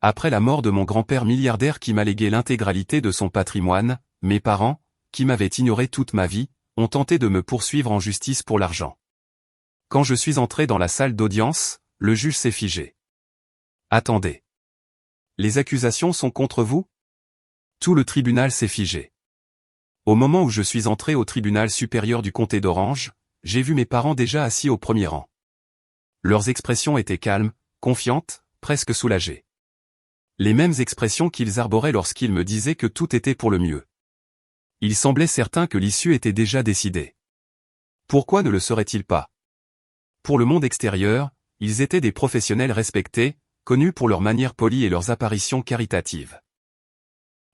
Après la mort de mon grand-père milliardaire qui m'a légué l'intégralité de son patrimoine, mes parents, qui m'avaient ignoré toute ma vie, ont tenté de me poursuivre en justice pour l'argent. Quand je suis entré dans la salle d'audience, le juge s'est figé. Attendez. Les accusations sont contre vous? Tout le tribunal s'est figé. Au moment où je suis entré au tribunal supérieur du comté d'Orange, j'ai vu mes parents déjà assis au premier rang. Leurs expressions étaient calmes, confiantes, presque soulagées. Les mêmes expressions qu'ils arboraient lorsqu'ils me disaient que tout était pour le mieux. Il semblait certain que l'issue était déjà décidée. Pourquoi ne le serait-il pas? Pour le monde extérieur, ils étaient des professionnels respectés, connus pour leur manière polie et leurs apparitions caritatives.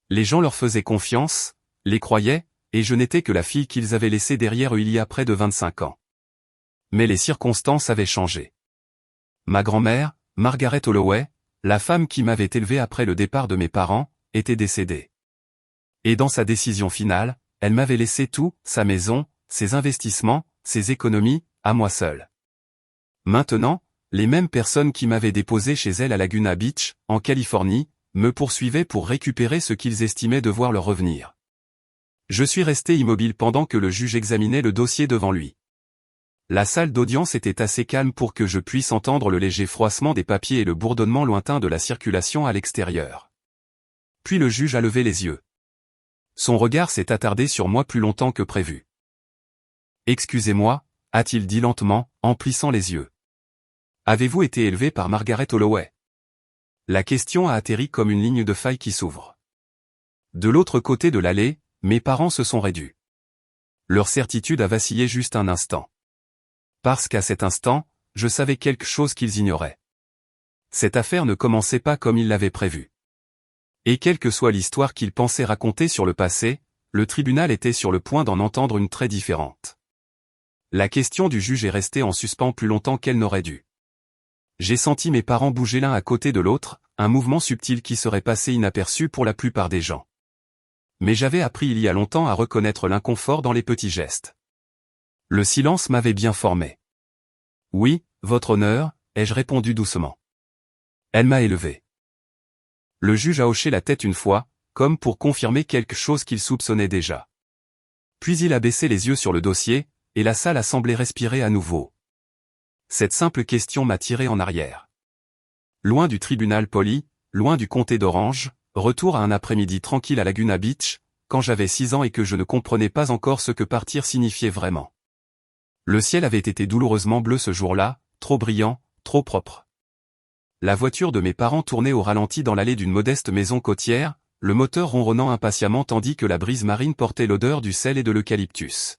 Les gens leur faisaient confiance, les croyaient, et je n'étais que la fille qu'ils avaient laissée derrière eux il y a près de 25 ans. Mais les circonstances avaient changé. Ma grand-mère, Margaret Holloway, la femme qui m'avait élevé après le départ de mes parents, était décédée. Et dans sa décision finale, elle m'avait laissé tout, sa maison, ses investissements, ses économies, à moi seul. Maintenant, les mêmes personnes qui m'avaient déposé chez elle à Laguna Beach, en Californie, me poursuivaient pour récupérer ce qu'ils estimaient devoir leur revenir. Je suis resté immobile pendant que le juge examinait le dossier devant lui. La salle d'audience était assez calme pour que je puisse entendre le léger froissement des papiers et le bourdonnement lointain de la circulation à l'extérieur. Puis le juge a levé les yeux. Son regard s'est attardé sur moi plus longtemps que prévu. « Excusez-moi » a-t-il dit lentement, en plissant les yeux. « Avez-vous été élevé par Margaret Holloway ?» La question a atterri comme une ligne de faille qui s'ouvre. De l'autre côté de l'allée, mes parents se sont raidus. Leur certitude a vacillé juste un instant. Parce qu'à cet instant, je savais quelque chose qu'ils ignoraient. Cette affaire ne commençait pas comme ils l'avaient prévu. Et quelle que soit l'histoire qu'ils pensaient raconter sur le passé, le tribunal était sur le point d'en entendre une très différente. La question du juge est restée en suspens plus longtemps qu'elle n'aurait dû. J'ai senti mes parents bouger l'un à côté de l'autre, un mouvement subtil qui serait passé inaperçu pour la plupart des gens. Mais j'avais appris il y a longtemps à reconnaître l'inconfort dans les petits gestes. Le silence m'avait bien formé. « Oui, votre honneur » ai-je répondu doucement. Elle m'a élevé. Le juge a hoché la tête une fois, comme pour confirmer quelque chose qu'il soupçonnait déjà. Puis il a baissé les yeux sur le dossier, et la salle a semblé respirer à nouveau. Cette simple question m'a tiré en arrière. Loin du tribunal poli, loin du comté d'Orange, retour à un après-midi tranquille à Laguna Beach, quand j'avais 6 ans et que je ne comprenais pas encore ce que partir signifiait vraiment. Le ciel avait été douloureusement bleu ce jour-là, trop brillant, trop propre. La voiture de mes parents tournait au ralenti dans l'allée d'une modeste maison côtière, le moteur ronronnant impatiemment tandis que la brise marine portait l'odeur du sel et de l'eucalyptus.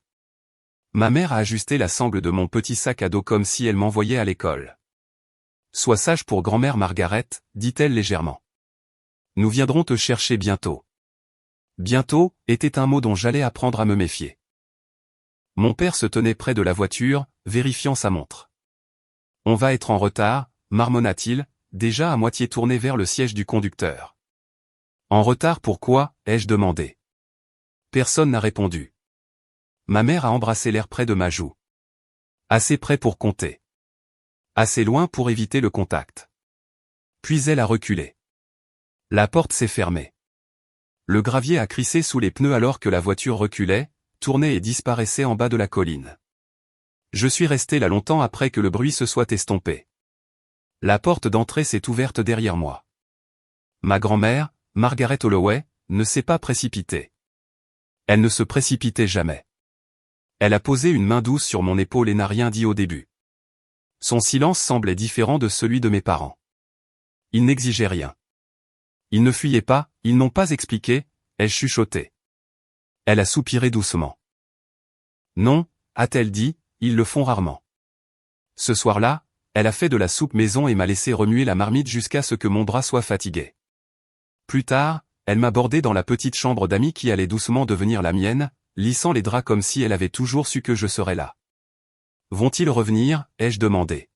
Ma mère a ajusté la sangle de mon petit sac à dos comme si elle m'envoyait à l'école. « Sois sage pour grand-mère Margaret » dit-elle légèrement. « Nous viendrons te chercher bientôt. » Bientôt était un mot dont j'allais apprendre à me méfier. Mon père se tenait près de la voiture, vérifiant sa montre. « On va être en retard » marmonna-t-il, déjà à moitié tourné vers le siège du conducteur. « En retard pourquoi » ai-je demandé. Personne n'a répondu. Ma mère a embrassé l'air près de ma joue. Assez près pour compter. Assez loin pour éviter le contact. Puis elle a reculé. La porte s'est fermée. Le gravier a crissé sous les pneus alors que la voiture reculait, tournait et disparaissait en bas de la colline. Je suis resté là longtemps après que le bruit se soit estompé. La porte d'entrée s'est ouverte derrière moi. Ma grand-mère, Margaret Holloway, ne s'est pas précipitée. Elle ne se précipitait jamais. Elle a posé une main douce sur mon épaule et n'a rien dit au début. Son silence semblait différent de celui de mes parents. Ils n'exigeaient rien. Ils ne fuyaient pas, ils n'ont pas expliqué, ai-je chuchoté. Elle a soupiré doucement. Non, a-t-elle dit, ils le font rarement. Ce soir-là, elle a fait de la soupe maison et m'a laissé remuer la marmite jusqu'à ce que mon bras soit fatigué. Plus tard, elle m'a bordé dans la petite chambre d'amis qui allait doucement devenir la mienne, lissant les draps comme si elle avait toujours su que je serais là. Vont-ils revenir, ai-je demandé.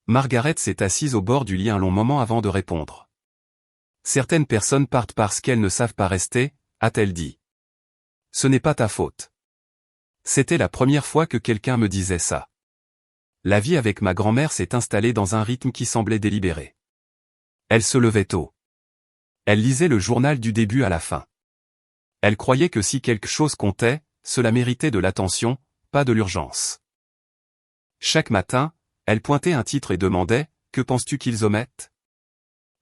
Margaret s'est assise au bord du lit un long moment avant de répondre. Certaines personnes partent parce qu'elles ne savent pas rester, a-t-elle dit. Ce n'est pas ta faute. C'était la première fois que quelqu'un me disait ça. La vie avec ma grand-mère s'est installée dans un rythme qui semblait délibéré. Elle se levait tôt. Elle lisait le journal du début à la fin. Elle croyait que si quelque chose comptait, cela méritait de l'attention, pas de l'urgence. Chaque matin, elle pointait un titre et demandait « Que penses-tu qu'ils omettent ?»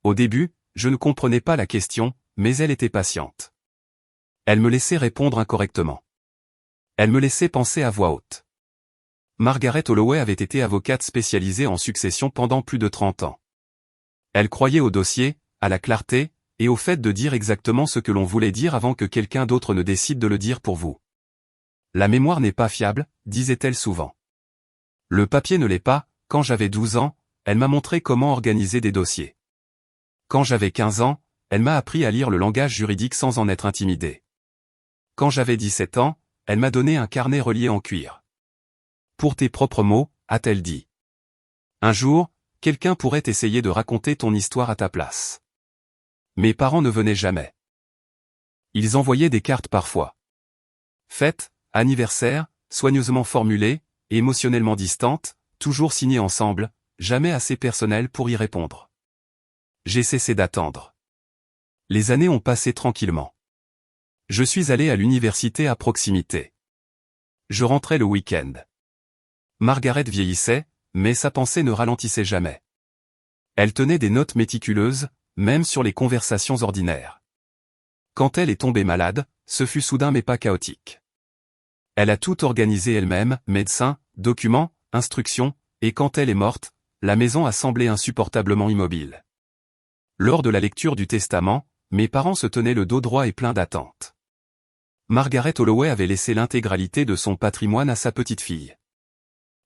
Au début, je ne comprenais pas la question, mais elle était patiente. Elle me laissait répondre incorrectement. Elle me laissait penser à voix haute. Margaret Holloway avait été avocate spécialisée en succession pendant plus de 30 ans. Elle croyait au dossier, à la clarté, et au fait de dire exactement ce que l'on voulait dire avant que quelqu'un d'autre ne décide de le dire pour vous. La mémoire n'est pas fiable, disait-elle souvent. Le papier ne l'est pas. Quand j'avais 12 ans, elle m'a montré comment organiser des dossiers. Quand j'avais 15 ans, elle m'a appris à lire le langage juridique sans en être intimidé. Quand j'avais 17 ans, elle m'a donné un carnet relié en cuir. Pour tes propres mots, a-t-elle dit. Un jour, quelqu'un pourrait essayer de raconter ton histoire à ta place. Mes parents ne venaient jamais. Ils envoyaient des cartes parfois. Fêtes, anniversaires, soigneusement formulées, émotionnellement distantes, toujours signées ensemble, jamais assez personnelles pour y répondre. J'ai cessé d'attendre. Les années ont passé tranquillement. Je suis allé à l'université à proximité. Je rentrais le week-end. Margaret vieillissait, mais sa pensée ne ralentissait jamais. Elle tenait des notes méticuleuses, même sur les conversations ordinaires. Quand elle est tombée malade, ce fut soudain mais pas chaotique. Elle a tout organisé elle-même, médecins, documents, instructions, et quand elle est morte, la maison a semblé insupportablement immobile. Lors de la lecture du testament, mes parents se tenaient le dos droit et plein d'attente. Margaret Holloway avait laissé l'intégralité de son patrimoine à sa petite-fille.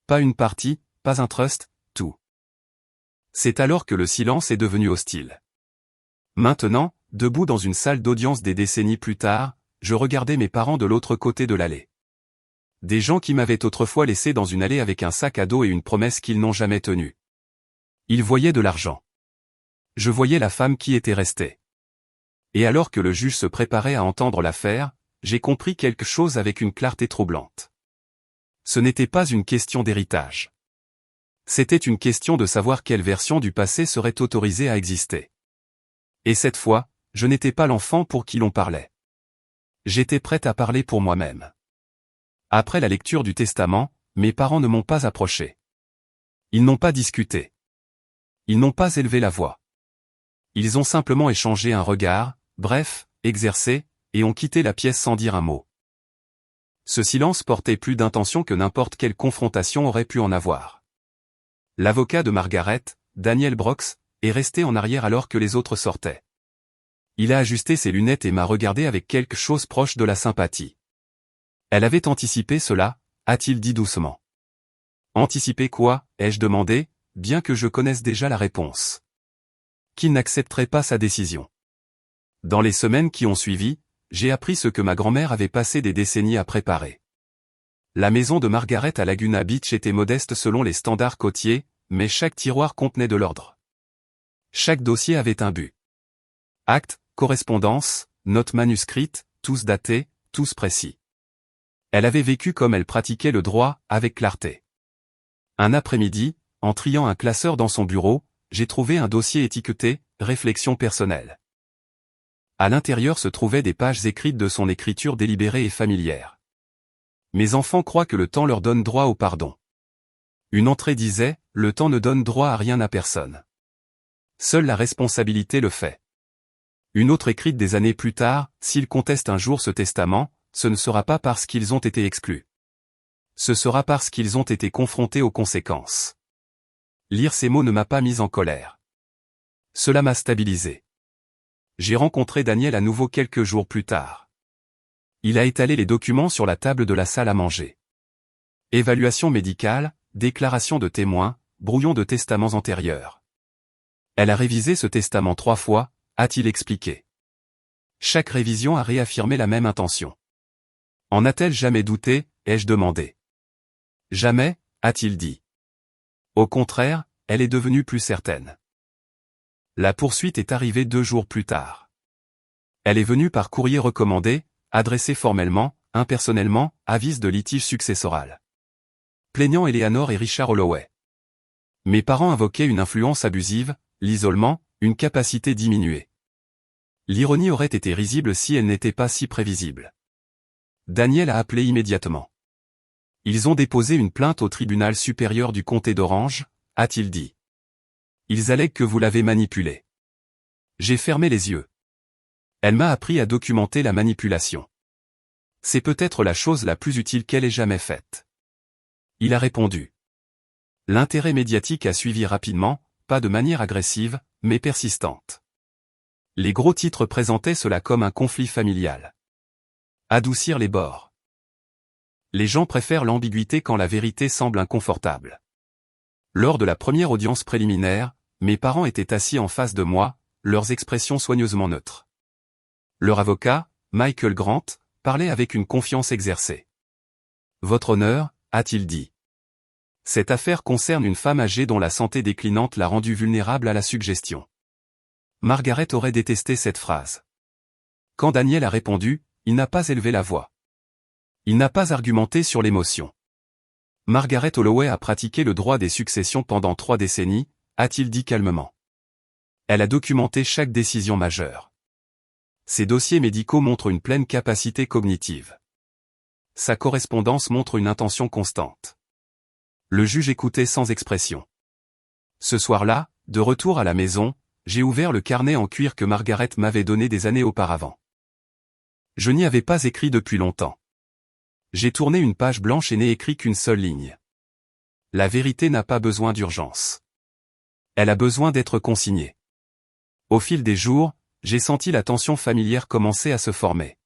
Pas une partie, pas un trust, tout. C'est alors que le silence est devenu hostile. Maintenant, debout dans une salle d'audience des décennies plus tard, je regardais mes parents de l'autre côté de l'allée. Des gens qui m'avaient autrefois laissé dans une allée avec un sac à dos et une promesse qu'ils n'ont jamais tenue. Ils voyaient de l'argent. Je voyais la femme qui était restée. Et alors que le juge se préparait à entendre l'affaire, j'ai compris quelque chose avec une clarté troublante. Ce n'était pas une question d'héritage. C'était une question de savoir quelle version du passé serait autorisée à exister. Et cette fois, je n'étais pas l'enfant pour qui l'on parlait. J'étais prête à parler pour moi-même. Après la lecture du testament, mes parents ne m'ont pas approché. Ils n'ont pas discuté. Ils n'ont pas élevé la voix. Ils ont simplement échangé un regard, bref, exercé, et ont quitté la pièce sans dire un mot. Ce silence portait plus d'intention que n'importe quelle confrontation aurait pu en avoir. L'avocat de Margaret, Daniel Brooks, est resté en arrière alors que les autres sortaient. Il a ajusté ses lunettes et m'a regardé avec quelque chose proche de la sympathie. Elle avait anticipé cela, a-t-il dit doucement. Anticipé quoi, ai-je demandé, bien que je connaisse déjà la réponse. Qu'il n'accepterait pas sa décision. Dans les semaines qui ont suivi, j'ai appris ce que ma grand-mère avait passé des décennies à préparer. La maison de Margaret à Laguna Beach était modeste selon les standards côtiers, mais chaque tiroir contenait de l'ordre. Chaque dossier avait un but. Actes, correspondances, notes manuscrites, tous datés, tous précis. Elle avait vécu comme elle pratiquait le droit, avec clarté. Un après-midi, en triant un classeur dans son bureau, j'ai trouvé un dossier étiqueté « Réflexion personnelle ». À l'intérieur se trouvaient des pages écrites de son écriture délibérée et familière. Mes enfants croient que le temps leur donne droit au pardon. Une entrée disait « Le temps ne donne droit à rien à personne. Seule la responsabilité le fait ». Une autre écrite des années plus tard « S'ils contestent un jour ce testament, ce ne sera pas parce qu'ils ont été exclus. Ce sera parce qu'ils ont été confrontés aux conséquences. » Lire ces mots ne m'a pas mis en colère. Cela m'a stabilisé. J'ai rencontré Daniel à nouveau quelques jours plus tard. Il a étalé les documents sur la table de la salle à manger. Évaluation médicale, déclaration de témoins, brouillon de testaments antérieurs. Elle a révisé ce testament 3 fois, a-t-il expliqué. Chaque révision a réaffirmé la même intention. En a-t-elle jamais douté, ai-je demandé. Jamais, a-t-il dit. Au contraire, elle est devenue plus certaine. La poursuite est arrivée 2 jours plus tard. Elle est venue par courrier recommandé, adressé formellement, impersonnellement, avis de litige successoral. Plaignant Eleanor et Richard Holloway. Mes parents invoquaient une influence abusive, l'isolement, Une capacité diminuée. L'ironie aurait été risible si elle n'était pas si prévisible. Daniel a appelé immédiatement. Ils ont déposé une plainte au tribunal supérieur du comté d'Orange, a-t-il dit. Ils allèguent que vous l'avez manipulé. J'ai fermé les yeux. Elle m'a appris à documenter la manipulation. C'est peut-être la chose la plus utile qu'elle ait jamais faite. Il a répondu. L'intérêt médiatique a suivi rapidement, pas de manière agressive, mais persistante. Les gros titres présentaient cela comme un conflit familial. Adoucir les bords. Les gens préfèrent l'ambiguïté quand la vérité semble inconfortable. Lors de la première audience préliminaire, mes parents étaient assis en face de moi, leurs expressions soigneusement neutres. Leur avocat, Michael Grant, parlait avec une confiance exercée. Votre honneur, a-t-il dit. Cette affaire concerne une femme âgée dont la santé déclinante l'a rendue vulnérable à la suggestion. Margaret aurait détesté cette phrase. Quand Daniel a répondu, il n'a pas élevé la voix. Il n'a pas argumenté sur l'émotion. Margaret Holloway a pratiqué le droit des successions pendant 3 décennies, a-t-il dit calmement. Elle a documenté chaque décision majeure. Ses dossiers médicaux montrent une pleine capacité cognitive. Sa correspondance montre une intention constante. Le juge écoutait sans expression. Ce soir-là, de retour à la maison, j'ai ouvert le carnet en cuir que Margaret m'avait donné des années auparavant. Je n'y avais pas écrit depuis longtemps. J'ai tourné une page blanche et n'ai écrit qu'une seule ligne. La vérité n'a pas besoin d'urgence. Elle a besoin d'être consignée. Au fil des jours, j'ai senti la tension familière commencer à se former.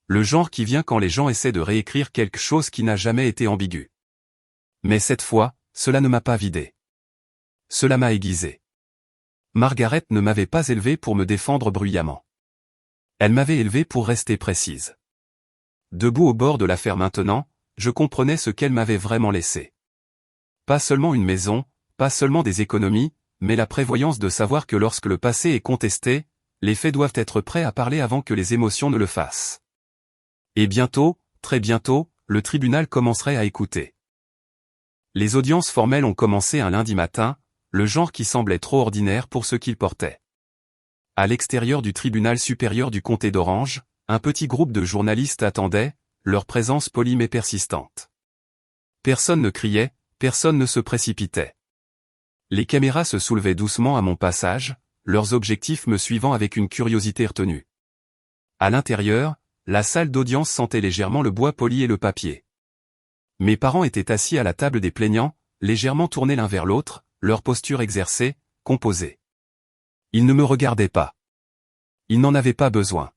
Le genre qui vient quand les gens essaient de réécrire quelque chose qui n'a jamais été ambigu. Mais cette fois, cela ne m'a pas vidé. Cela m'a aiguisé. Margaret ne m'avait pas élevé pour me défendre bruyamment. Elle m'avait élevé pour rester précise. Debout au bord de l'affaire maintenant, je comprenais ce qu'elle m'avait vraiment laissé. Pas seulement une maison, pas seulement des économies, mais la prévoyance de savoir que lorsque le passé est contesté, les faits doivent être prêts à parler avant que les émotions ne le fassent. Et bientôt, très bientôt, le tribunal commencerait à écouter. Les audiences formelles ont commencé un lundi matin, le genre qui semblait trop ordinaire pour ce qu'il portait. À l'extérieur du tribunal supérieur du comté d'Orange, un petit groupe de journalistes attendait, leur présence polie mais persistante. Personne ne criait, personne ne se précipitait. Les caméras se soulevaient doucement à mon passage, leurs objectifs me suivant avec une curiosité retenue. À l'intérieur, la salle d'audience sentait légèrement le bois poli et le papier. Mes parents étaient assis à la table des plaignants, légèrement tournés l'un vers l'autre, leur posture exercée, composée. Ils ne me regardaient pas. Ils n'en avaient pas besoin.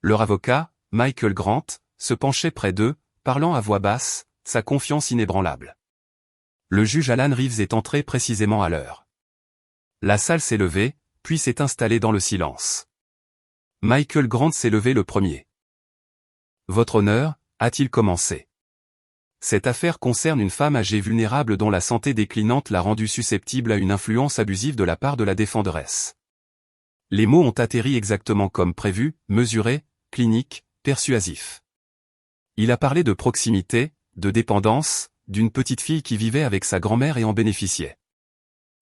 Leur avocat, Michael Grant, se penchait près d'eux, parlant à voix basse, sa confiance inébranlable. Le juge Alan Reeves est entré précisément à l'heure. La salle s'est levée, puis s'est installée dans le silence. Michael Grant s'est levé le premier. Votre honneur, a-t-il commencé. Cette affaire concerne une femme âgée vulnérable dont la santé déclinante l'a rendue susceptible à une influence abusive de la part de la défenderesse. Les mots ont atterri exactement comme prévu, mesuré, clinique, persuasif. Il a parlé de proximité, de dépendance, d'une petite fille qui vivait avec sa grand-mère et en bénéficiait.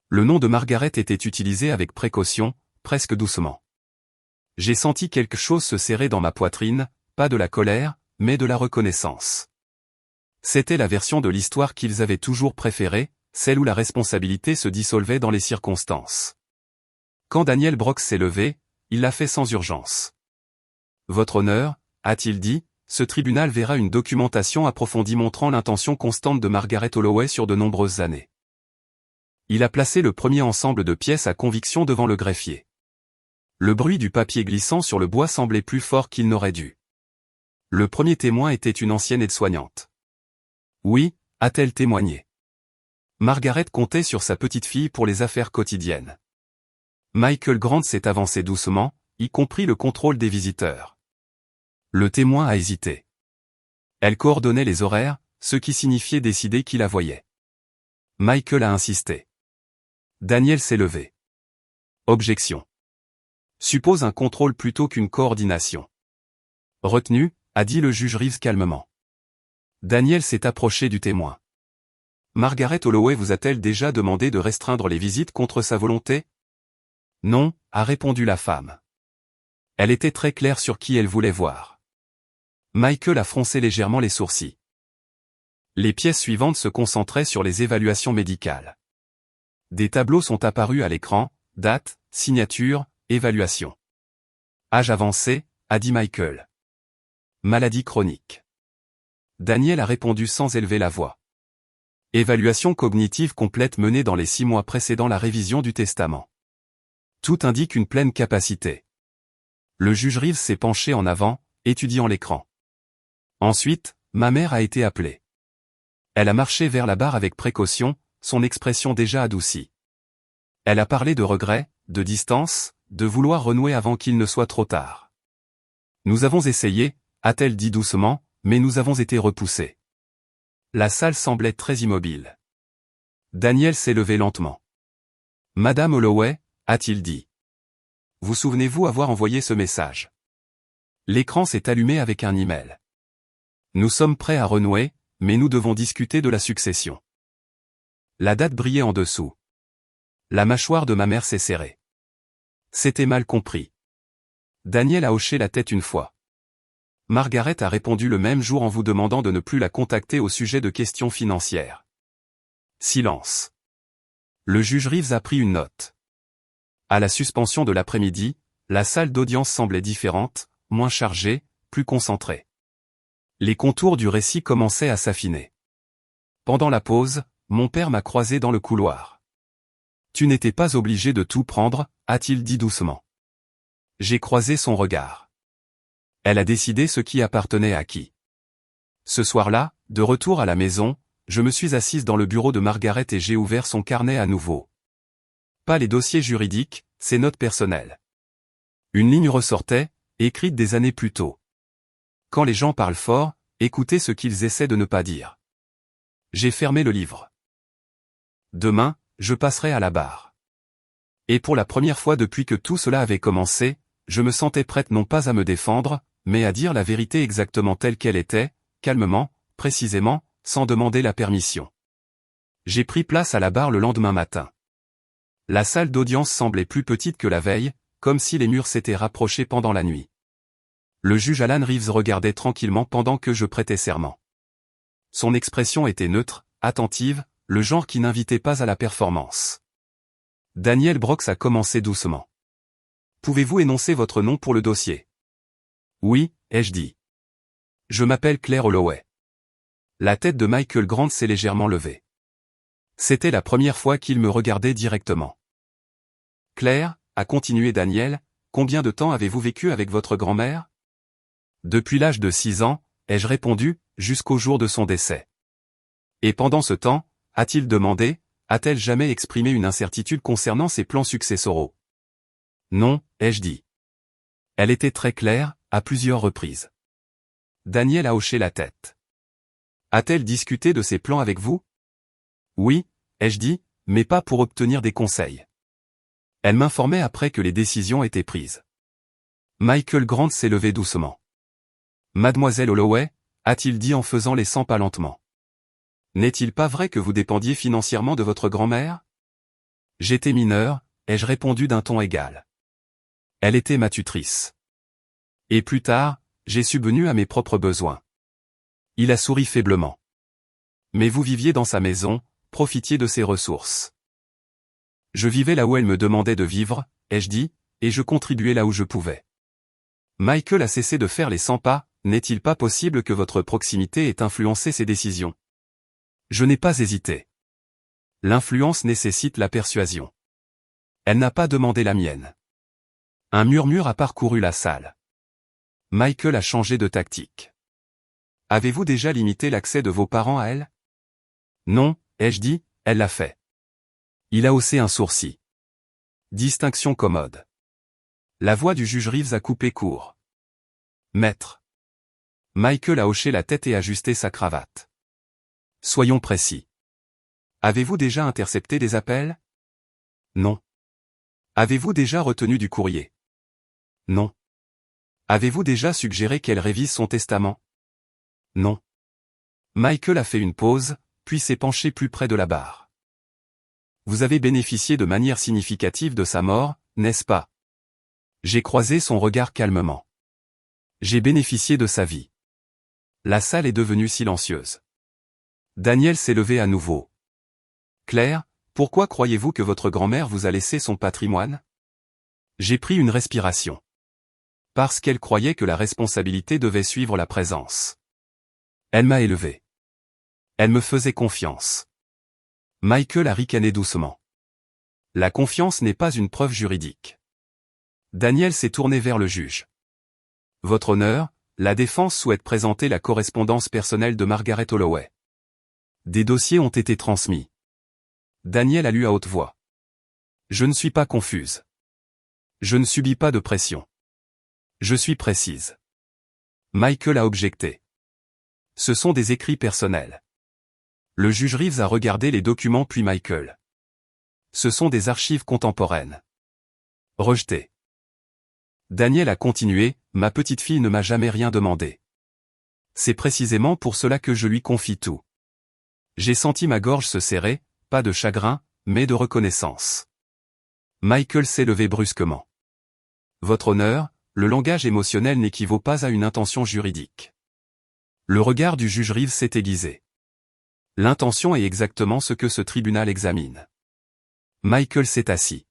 Le nom de Margaret était utilisé avec précaution, presque doucement. J'ai senti quelque chose se serrer dans ma poitrine, pas de la colère, mais de la reconnaissance. C'était la version de l'histoire qu'ils avaient toujours préférée, celle où la responsabilité se dissolvait dans les circonstances. Quand Daniel Brooks s'est levé, il l'a fait sans urgence. Votre honneur, a-t-il dit, ce tribunal verra une documentation approfondie montrant l'intention constante de Margaret Holloway sur de nombreuses années. Il a placé le premier ensemble de pièces à conviction devant le greffier. Le bruit du papier glissant sur le bois semblait plus fort qu'il n'aurait dû. Le premier témoin était une ancienne aide-soignante. Oui, a-t-elle témoigné. Margaret comptait sur sa petite-fille pour les affaires quotidiennes. Michael Grant s'est avancé doucement, y compris le contrôle des visiteurs. Le témoin a hésité. Elle coordonnait les horaires, ce qui signifiait décider qui la voyait. Michael a insisté. Daniel s'est levé. Objection. Suppose un contrôle plutôt qu'une coordination. Retenu, a dit le juge Reeves calmement. Daniel s'est approché du témoin. Margaret Holloway vous a-t-elle déjà demandé de restreindre les visites contre sa volonté? Non, a répondu la femme. Elle était très claire sur qui elle voulait voir. Michael a froncé légèrement les sourcils. Les pièces suivantes se concentraient sur les évaluations médicales. Des tableaux sont apparus à l'écran, date, signature, évaluation. Âge avancé, a dit Michael. Maladie chronique. Daniel a répondu sans élever la voix. Évaluation cognitive complète menée dans les 6 mois précédant la révision du testament. Tout indique une pleine capacité. Le juge Reeves s'est penché en avant, étudiant l'écran. Ensuite, ma mère a été appelée. Elle a marché vers la barre avec précaution, son expression déjà adoucie. Elle a parlé de regret, de distance, de vouloir renouer avant qu'il ne soit trop tard. Nous avons essayé, a-t-elle dit doucement, mais nous avons été repoussés. La salle semblait très immobile. Daniel s'est levé lentement. Madame Holloway, a-t-il dit. Vous souvenez-vous avoir envoyé ce message? L'écran s'est allumé avec un email. Nous sommes prêts à renouer, mais nous devons discuter de la succession. La date brillait en dessous. La mâchoire de ma mère s'est serrée. C'était mal compris. Daniel a hoché la tête une fois. Margaret a répondu le même jour en vous demandant de ne plus la contacter au sujet de questions financières. Silence. Le juge Reeves a pris une note. À la suspension de l'après-midi, la salle d'audience semblait différente, moins chargée, plus concentrée. Les contours du récit commençaient à s'affiner. Pendant la pause, mon père m'a croisé dans le couloir. Tu n'étais pas obligé de tout prendre, a-t-il dit doucement. J'ai croisé son regard. Elle a décidé ce qui appartenait à qui. Ce soir-là, de retour à la maison, je me suis assise dans le bureau de Margaret et j'ai ouvert son carnet à nouveau. Pas les dossiers juridiques, ses notes personnelles. Une ligne ressortait, écrite des années plus tôt. Quand les gens parlent fort, écoutez ce qu'ils essaient de ne pas dire. J'ai fermé le livre. Demain, je passerai à la barre. Et pour la première fois depuis que tout cela avait commencé, je me sentais prête non pas à me défendre, mais à dire la vérité exactement telle qu'elle était, calmement, précisément, sans demander la permission. J'ai pris place à la barre le lendemain matin. La salle d'audience semblait plus petite que la veille, comme si les murs s'étaient rapprochés pendant la nuit. Le juge Alan Reeves regardait tranquillement pendant que je prêtais serment. Son expression était neutre, attentive, le genre qui n'invitait pas à la performance. Daniel Brooks a commencé doucement. Pouvez-vous énoncer votre nom pour le dossier? Oui, ai-je dit. Je m'appelle Claire Holloway. La tête de Michael Grant s'est légèrement levée. C'était la première fois qu'il me regardait directement. Claire, a continué Daniel, combien de temps avez-vous vécu avec votre grand-mère? Depuis l'âge de 6 ans, ai-je répondu, jusqu'au jour de son décès. Et pendant ce temps, a-t-il demandé, a-t-elle jamais exprimé une incertitude concernant ses plans successoraux? Non, ai-je dit. Elle était très claire, à plusieurs reprises. Daniel a hoché la tête. A-t-elle discuté de ses plans avec vous? Oui, ai-je dit, mais pas pour obtenir des conseils. Elle m'informait après que les décisions étaient prises. Michael Grant s'est levé doucement. Mademoiselle Holloway, a-t-il dit en faisant les 100 pas lentement. N'est-il pas vrai que vous dépendiez financièrement de votre grand-mère? J'étais mineur, ai-je répondu d'un ton égal. Elle était ma tutrice. Et plus tard, j'ai subvenu à mes propres besoins. Il a souri faiblement. Mais vous viviez dans sa maison, profitiez de ses ressources. Je vivais là où elle me demandait de vivre, ai-je dit, et je contribuais là où je pouvais. Michael a cessé de faire les 100 pas, n'est-il pas possible que votre proximité ait influencé ses décisions? Je n'ai pas hésité. L'influence nécessite la persuasion. Elle n'a pas demandé la mienne. Un murmure a parcouru la salle. Michael a changé de tactique. Avez-vous déjà limité l'accès de vos parents à elle? Non, ai-je dit, elle l'a fait. Il a haussé un sourcil. Distinction commode. La voix du juge Reeves a coupé court. Maître. Michael a hoché la tête et ajusté sa cravate. Soyons précis. Avez-vous déjà intercepté des appels? Non. Avez-vous déjà retenu du courrier? Non. Avez-vous déjà suggéré qu'elle révise son testament? Non. Michael a fait une pause, puis s'est penché plus près de la barre. Vous avez bénéficié de manière significative de sa mort, n'est-ce pas? J'ai croisé son regard calmement. J'ai bénéficié de sa vie. La salle est devenue silencieuse. Daniel s'est levé à nouveau. Claire, pourquoi croyez-vous que votre grand-mère vous a laissé son patrimoine? J'ai pris une respiration. Parce qu'elle croyait que la responsabilité devait suivre la présence. Elle m'a élevé. Elle me faisait confiance. Michael a ricané doucement. La confiance n'est pas une preuve juridique. Daniel s'est tourné vers le juge. Votre honneur, la défense souhaite présenter la correspondance personnelle de Margaret Holloway. Des dossiers ont été transmis. Daniel a lu à haute voix. Je ne suis pas confuse. Je ne subis pas de pression. Je suis précise. Michael a objecté. Ce sont des écrits personnels. Le juge Reeves a regardé les documents puis Michael. Ce sont des archives contemporaines. Rejeté. Daniel a continué, ma petite fille ne m'a jamais rien demandé. C'est précisément pour cela que je lui confie tout. J'ai senti ma gorge se serrer, pas de chagrin, mais de reconnaissance. Michael s'est levé brusquement. Votre honneur, le langage émotionnel n'équivaut pas à une intention juridique. Le regard du juge Reeves s'est aiguisé. L'intention est exactement ce que ce tribunal examine. Michael s'est assis.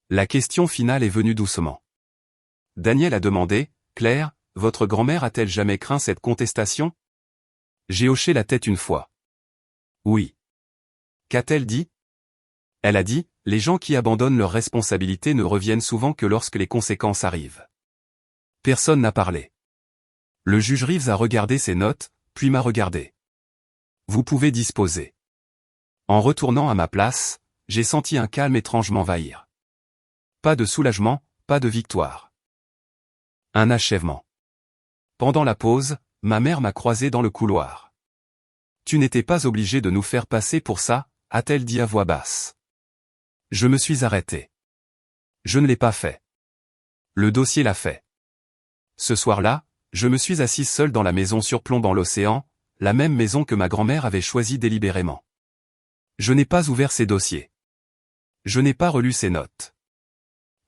La question finale est venue doucement. Daniel a demandé, Claire, votre grand-mère a-t-elle jamais craint cette contestation? J'ai hoché la tête une fois. Oui. Qu'a-t-elle dit? Elle a dit, les gens qui abandonnent leurs responsabilités ne reviennent souvent que lorsque les conséquences arrivent. Personne n'a parlé. Le juge Reeves a regardé ses notes, puis m'a regardé. Vous pouvez disposer. En retournant à ma place, j'ai senti un calme étrange m'envahir. Pas de soulagement, pas de victoire. Un achèvement. Pendant la pause, ma mère m'a croisé dans le couloir. Tu n'étais pas obligé de nous faire passer pour ça, a-t-elle dit à voix basse. Je me suis arrêté. Je ne l'ai pas fait. Le dossier l'a fait. Ce soir-là, je me suis assise seule dans la maison surplombant l'océan, la même maison que ma grand-mère avait choisie délibérément. Je n'ai pas ouvert ses dossiers. Je n'ai pas relu ses notes.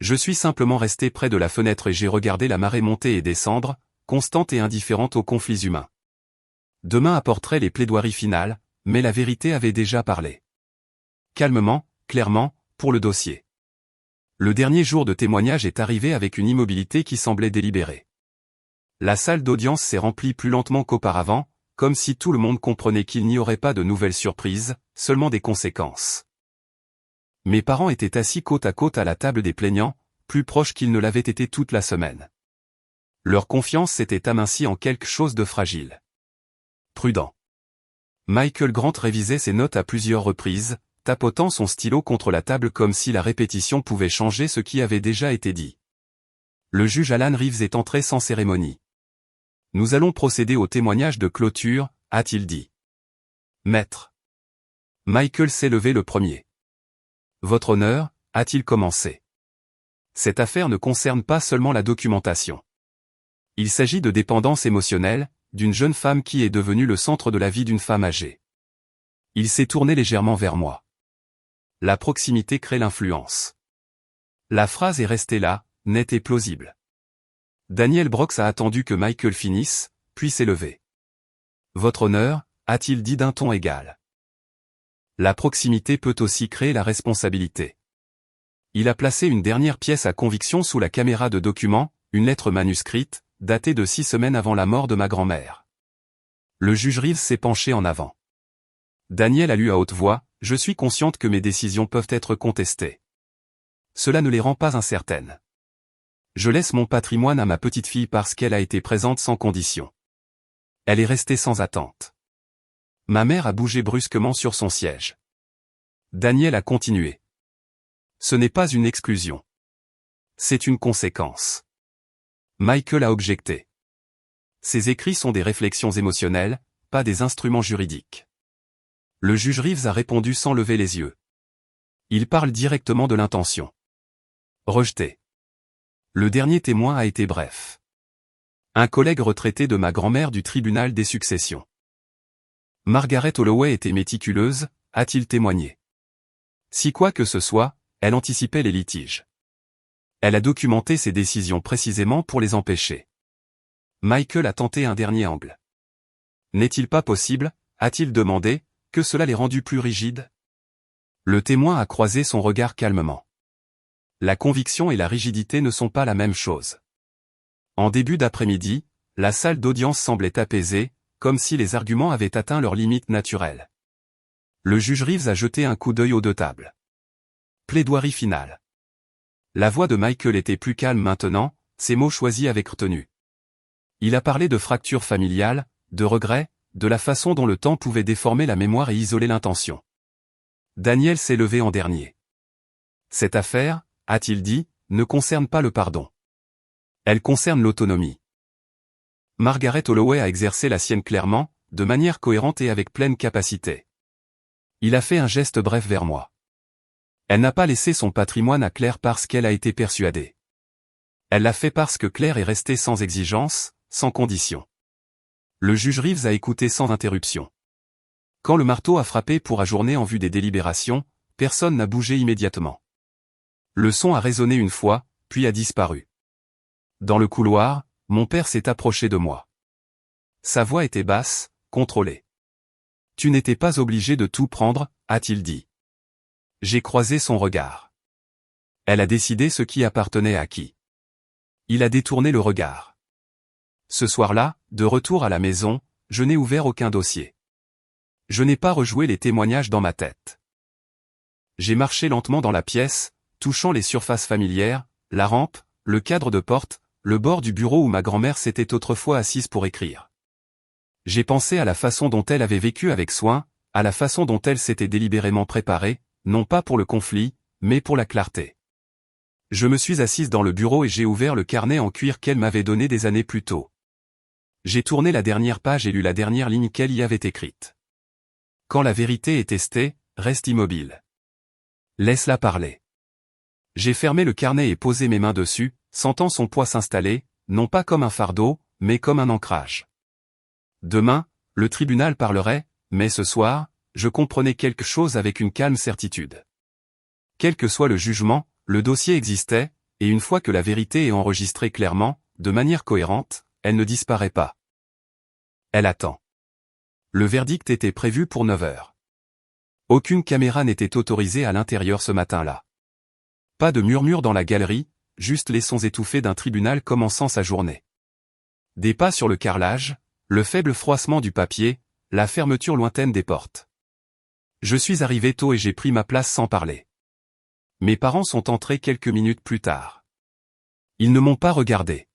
Je suis simplement resté près de la fenêtre et j'ai regardé la marée monter et descendre, constante et indifférente aux conflits humains. Demain apporterait les plaidoiries finales, mais la vérité avait déjà parlé. Calmement, clairement, pour le dossier. Le dernier jour de témoignage est arrivé avec une immobilité qui semblait délibérée. La salle d'audience s'est remplie plus lentement qu'auparavant, comme si tout le monde comprenait qu'il n'y aurait pas de nouvelles surprises, seulement des conséquences. Mes parents étaient assis côte à côte à la table des plaignants, plus proches qu'ils ne l'avaient été toute la semaine. Leur confiance s'était amincie en quelque chose de fragile. Prudent. Michael Grant révisait ses notes à plusieurs reprises, tapotant son stylo contre la table comme si la répétition pouvait changer ce qui avait déjà été dit. Le juge Alan Reeves est entré sans cérémonie. Nous allons procéder au témoignage de clôture, a-t-il dit. Maître. Michael s'est levé le premier. Votre honneur, a-t-il commencé. Cette affaire ne concerne pas seulement la documentation. Il s'agit de dépendance émotionnelle, d'une jeune femme qui est devenue le centre de la vie d'une femme âgée. Il s'est tourné légèrement vers moi. La proximité crée l'influence. La phrase est restée là, nette et plausible. Daniel Brooks a attendu que Michael finisse, puis s'est levé. Votre honneur, a-t-il dit d'un ton égal. La proximité peut aussi créer la responsabilité. Il a placé une dernière pièce à conviction sous la caméra de document, une lettre manuscrite, datée de 6 semaines avant la mort de ma grand-mère. Le juge Reeves s'est penché en avant. Daniel a lu à haute voix, je suis consciente que mes décisions peuvent être contestées. Cela ne les rend pas incertaines. Je laisse mon patrimoine à ma petite-fille parce qu'elle a été présente sans condition. Elle est restée sans attente. Ma mère a bougé brusquement sur son siège. Daniel a continué. Ce n'est pas une exclusion. C'est une conséquence. Michael a objecté. Ces écrits sont des réflexions émotionnelles, pas des instruments juridiques. Le juge Reeves a répondu sans lever les yeux. Il parle directement de l'intention. Rejeté. Le dernier témoin a été bref. Un collègue retraité de ma grand-mère du tribunal des successions. Margaret Holloway était méticuleuse, a-t-il témoigné. Si quoi que ce soit, elle anticipait les litiges. Elle a documenté ses décisions précisément pour les empêcher. Michael a tenté un dernier angle. N'est-il pas possible, a-t-il demandé, que cela l'ait rendu plus rigide? Le témoin a croisé son regard calmement. La conviction et la rigidité ne sont pas la même chose. En début d'après-midi, la salle d'audience semblait apaisée, comme si les arguments avaient atteint leurs limites naturelles. Le juge Reeves a jeté un coup d'œil aux deux tables. Plaidoirie finale. La voix de Michael était plus calme maintenant, ses mots choisis avec retenue. Il a parlé de fractures familiales, de regrets, de la façon dont le temps pouvait déformer la mémoire et isoler l'intention. Daniel s'est levé en dernier. Cette affaire, a-t-il dit, ne concerne pas le pardon. Elle concerne l'autonomie. Margaret Holloway a exercé la sienne clairement, de manière cohérente et avec pleine capacité. Il a fait un geste bref vers moi. Elle n'a pas laissé son patrimoine à Claire parce qu'elle a été persuadée. Elle l'a fait parce que Claire est restée sans exigence, sans condition. Le juge Reeves a écouté sans interruption. Quand le marteau a frappé pour ajourner en vue des délibérations, personne n'a bougé immédiatement. Le son a résonné une fois, puis a disparu. Dans le couloir, mon père s'est approché de moi. Sa voix était basse, contrôlée. « Tu n'étais pas obligé de tout prendre, a-t-il dit. » J'ai croisé son regard. Elle a décidé ce qui appartenait à qui. Il a détourné le regard. Ce soir-là, de retour à la maison, je n'ai ouvert aucun dossier. Je n'ai pas rejoué les témoignages dans ma tête. J'ai marché lentement dans la pièce, touchant les surfaces familières, la rampe, le cadre de porte, le bord du bureau où ma grand-mère s'était autrefois assise pour écrire. J'ai pensé à la façon dont elle avait vécu avec soin, à la façon dont elle s'était délibérément préparée, non pas pour le conflit, mais pour la clarté. Je me suis assise dans le bureau et j'ai ouvert le carnet en cuir qu'elle m'avait donné des années plus tôt. J'ai tourné la dernière page et lu la dernière ligne qu'elle y avait écrite. Quand la vérité est testée, reste immobile. Laisse-la parler. J'ai fermé le carnet et posé mes mains dessus, sentant son poids s'installer, non pas comme un fardeau, mais comme un ancrage. Demain, le tribunal parlerait, mais ce soir, je comprenais quelque chose avec une calme certitude. Quel que soit le jugement, le dossier existait, et une fois que la vérité est enregistrée clairement, de manière cohérente, elle ne disparaît pas. Elle attend. Le verdict était prévu pour 9 heures. Aucune caméra n'était autorisée à l'intérieur ce matin-là. Pas de murmure dans la galerie, juste les sons étouffés d'un tribunal commençant sa journée. Des pas sur le carrelage, le faible froissement du papier, la fermeture lointaine des portes. Je suis arrivé tôt et j'ai pris ma place sans parler. Mes parents sont entrés quelques minutes plus tard. Ils ne m'ont pas regardé.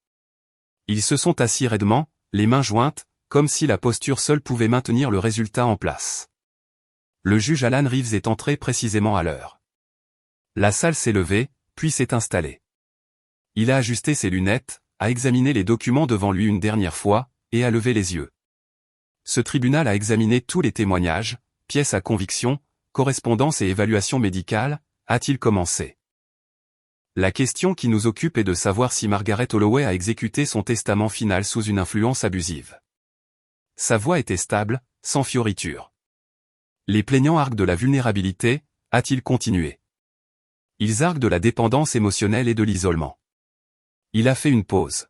Ils se sont assis raidement, les mains jointes, comme si la posture seule pouvait maintenir le résultat en place. Le juge Alan Reeves est entré précisément à l'heure. La salle s'est levée, puis s'est installée. Il a ajusté ses lunettes, a examiné les documents devant lui une dernière fois, et a levé les yeux. Ce tribunal a examiné tous les témoignages, pièces à conviction, correspondances et évaluations médicales, a-t-il commencé. La question qui nous occupe est de savoir si Margaret Holloway a exécuté son testament final sous une influence abusive. Sa voix était stable, sans fioriture. Les plaignants arguent de la vulnérabilité, a-t-il continué. Ils arguent de la dépendance émotionnelle et de l'isolement. Il a fait une pause.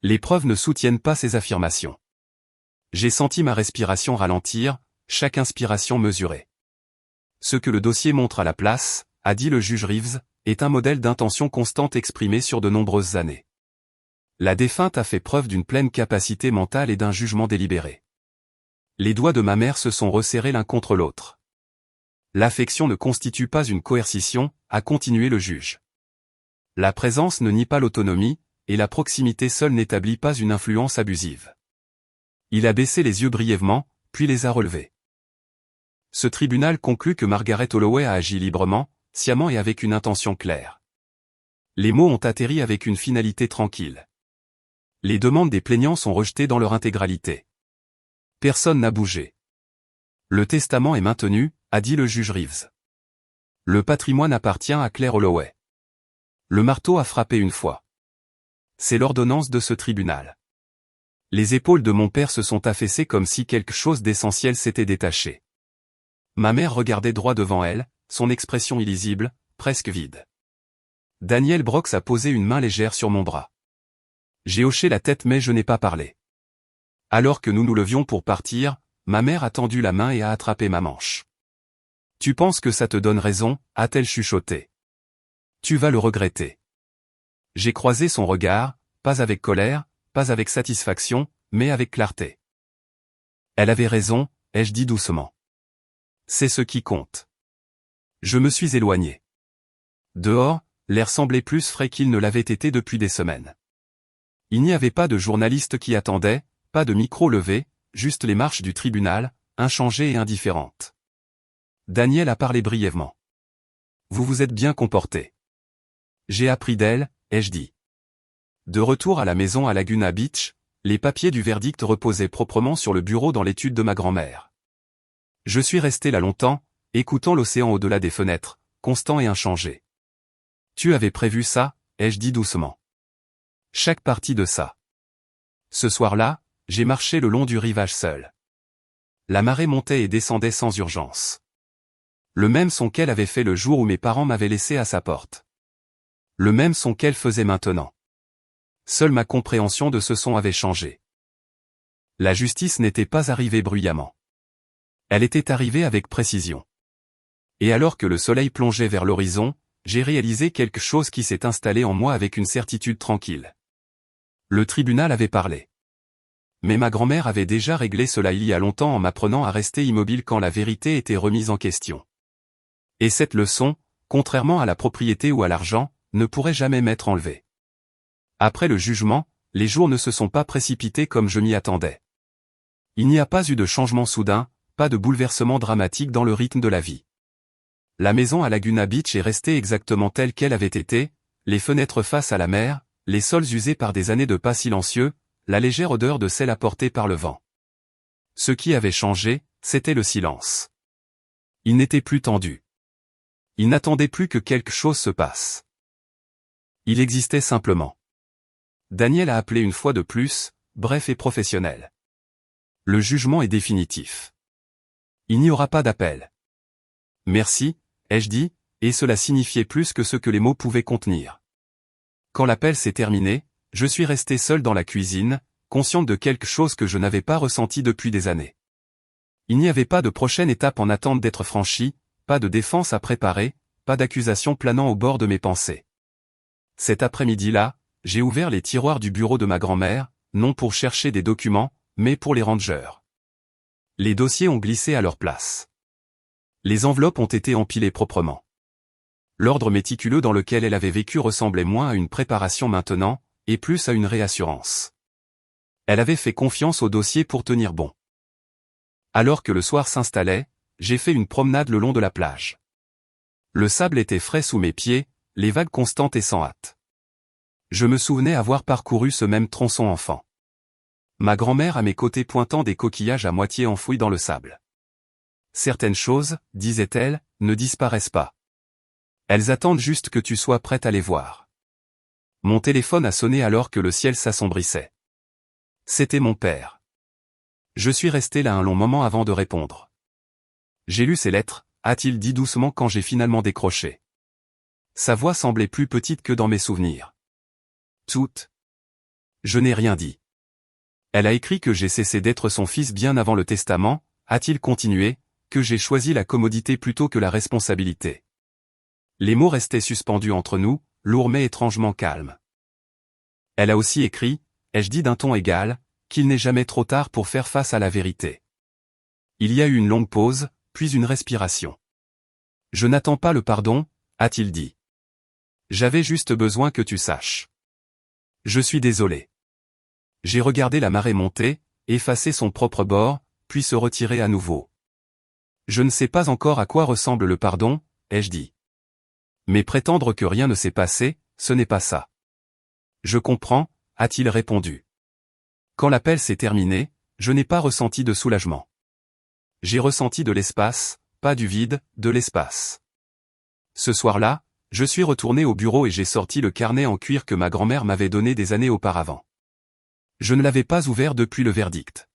Les preuves ne soutiennent pas ces affirmations. J'ai senti ma respiration ralentir, chaque inspiration mesurée. Ce que le dossier montre à la place, a dit le juge Reeves, est un modèle d'intention constante exprimé sur de nombreuses années. La défunte a fait preuve d'une pleine capacité mentale et d'un jugement délibéré. Les doigts de ma mère se sont resserrés l'un contre l'autre. L'affection ne constitue pas une coercition, a continué le juge. La présence ne nie pas l'autonomie, et la proximité seule n'établit pas une influence abusive. Il a baissé les yeux brièvement, puis les a relevés. Ce tribunal conclut que Margaret Holloway a agi librement, sciemment et avec une intention claire. Les mots ont atterri avec une finalité tranquille. Les demandes des plaignants sont rejetées dans leur intégralité. Personne n'a bougé. Le testament est maintenu, a dit le juge Reeves. Le patrimoine appartient à Claire Holloway. Le marteau a frappé une fois. C'est l'ordonnance de ce tribunal. Les épaules de mon père se sont affaissées comme si quelque chose d'essentiel s'était détaché. Ma mère regardait droit devant elle, son expression illisible, presque vide. Daniel Brox a posé une main légère sur mon bras. J'ai hoché la tête mais je n'ai pas parlé. Alors que nous nous levions pour partir, ma mère a tendu la main et a attrapé ma manche. « Tu penses que ça te donne raison ?» a-t-elle chuchoté. « Tu vas le regretter. » J'ai croisé son regard, pas avec colère, pas avec satisfaction, mais avec clarté. « Elle avait raison », ai-je dit doucement. « C'est ce qui compte. » Je me suis éloigné. Dehors, l'air semblait plus frais qu'il ne l'avait été depuis des semaines. Il n'y avait pas de journalistes qui attendaient, pas de micro levé, juste les marches du tribunal, inchangées et indifférentes. Daniel a parlé brièvement. « Vous vous êtes bien comporté. » J'ai appris d'elle, ai-je dit. De retour à la maison à Laguna Beach, les papiers du verdict reposaient proprement sur le bureau dans l'étude de ma grand-mère. Je suis resté là longtemps, écoutant l'océan au-delà des fenêtres, constant et inchangé. « Tu avais prévu ça ?» ai-je dit doucement. « Chaque partie de ça. » Ce soir-là, j'ai marché le long du rivage seul. La marée montait et descendait sans urgence. Le même son qu'elle avait fait le jour où mes parents m'avaient laissé à sa porte. Le même son qu'elle faisait maintenant. Seule ma compréhension de ce son avait changé. La justice n'était pas arrivée bruyamment. Elle était arrivée avec précision. Et alors que le soleil plongeait vers l'horizon, j'ai réalisé quelque chose qui s'est installé en moi avec une certitude tranquille. Le tribunal avait parlé. Mais ma grand-mère avait déjà réglé cela il y a longtemps en m'apprenant à rester immobile quand la vérité était remise en question. Et cette leçon, contrairement à la propriété ou à l'argent, ne pourrait jamais m'être enlevée. Après le jugement, les jours ne se sont pas précipités comme je m'y attendais. Il n'y a pas eu de changement soudain, pas de bouleversement dramatique dans le rythme de la vie. La maison à Laguna Beach est restée exactement telle qu'elle avait été, les fenêtres face à la mer, les sols usés par des années de pas silencieux, la légère odeur de sel apportée par le vent. Ce qui avait changé, c'était le silence. Il n'était plus tendu. Il n'attendait plus que quelque chose se passe. Il existait simplement. Daniel a appelé une fois de plus, bref et professionnel. Le jugement est définitif. Il n'y aura pas d'appel. Merci, ai-je dit, et cela signifiait plus que ce que les mots pouvaient contenir. Quand l'appel s'est terminé, je suis resté seul dans la cuisine, consciente de quelque chose que je n'avais pas ressenti depuis des années. Il n'y avait pas de prochaine étape en attente d'être franchie, pas de défense à préparer, pas d'accusation planant au bord de mes pensées. Cet après-midi-là, j'ai ouvert les tiroirs du bureau de ma grand-mère, non pour chercher des documents, mais pour les rangers. Les dossiers ont glissé à leur place. Les enveloppes ont été empilées proprement. L'ordre méticuleux dans lequel elle avait vécu ressemblait moins à une préparation maintenant, et plus à une réassurance. Elle avait fait confiance au dossier pour tenir bon. Alors que le soir s'installait, j'ai fait une promenade le long de la plage. Le sable était frais sous mes pieds, les vagues constantes et sans hâte. Je me souvenais avoir parcouru ce même tronçon enfant. Ma grand-mère à mes côtés pointant des coquillages à moitié enfouis dans le sable. Certaines choses, disait-elle, ne disparaissent pas. Elles attendent juste que tu sois prête à les voir. Mon téléphone a sonné alors que le ciel s'assombrissait. C'était mon père. Je suis resté là un long moment avant de répondre. J'ai lu ces lettres, a-t-il dit doucement quand j'ai finalement décroché. Sa voix semblait plus petite que dans mes souvenirs. Toutes. Je n'ai rien dit. Elle a écrit que j'ai cessé d'être son fils bien avant le testament, a-t-il continué, que j'ai choisi la commodité plutôt que la responsabilité. Les mots restaient suspendus entre nous, lourds mais étrangement calmes. Elle a aussi écrit, ai-je dit d'un ton égal, qu'il n'est jamais trop tard pour faire face à la vérité. Il y a eu une longue pause, puis une respiration. Je n'attends pas le pardon, a-t-il dit. J'avais juste besoin que tu saches. Je suis désolé. J'ai regardé la marée monter, effacer son propre bord, puis se retirer à nouveau. Je ne sais pas encore à quoi ressemble le pardon, ai-je dit. Mais prétendre que rien ne s'est passé, ce n'est pas ça. Je comprends, a-t-il répondu. Quand l'appel s'est terminé, je n'ai pas ressenti de soulagement. J'ai ressenti de l'espace, pas du vide, de l'espace. Ce soir-là, je suis retourné au bureau et j'ai sorti le carnet en cuir que ma grand-mère m'avait donné des années auparavant. Je ne l'avais pas ouvert depuis le verdict.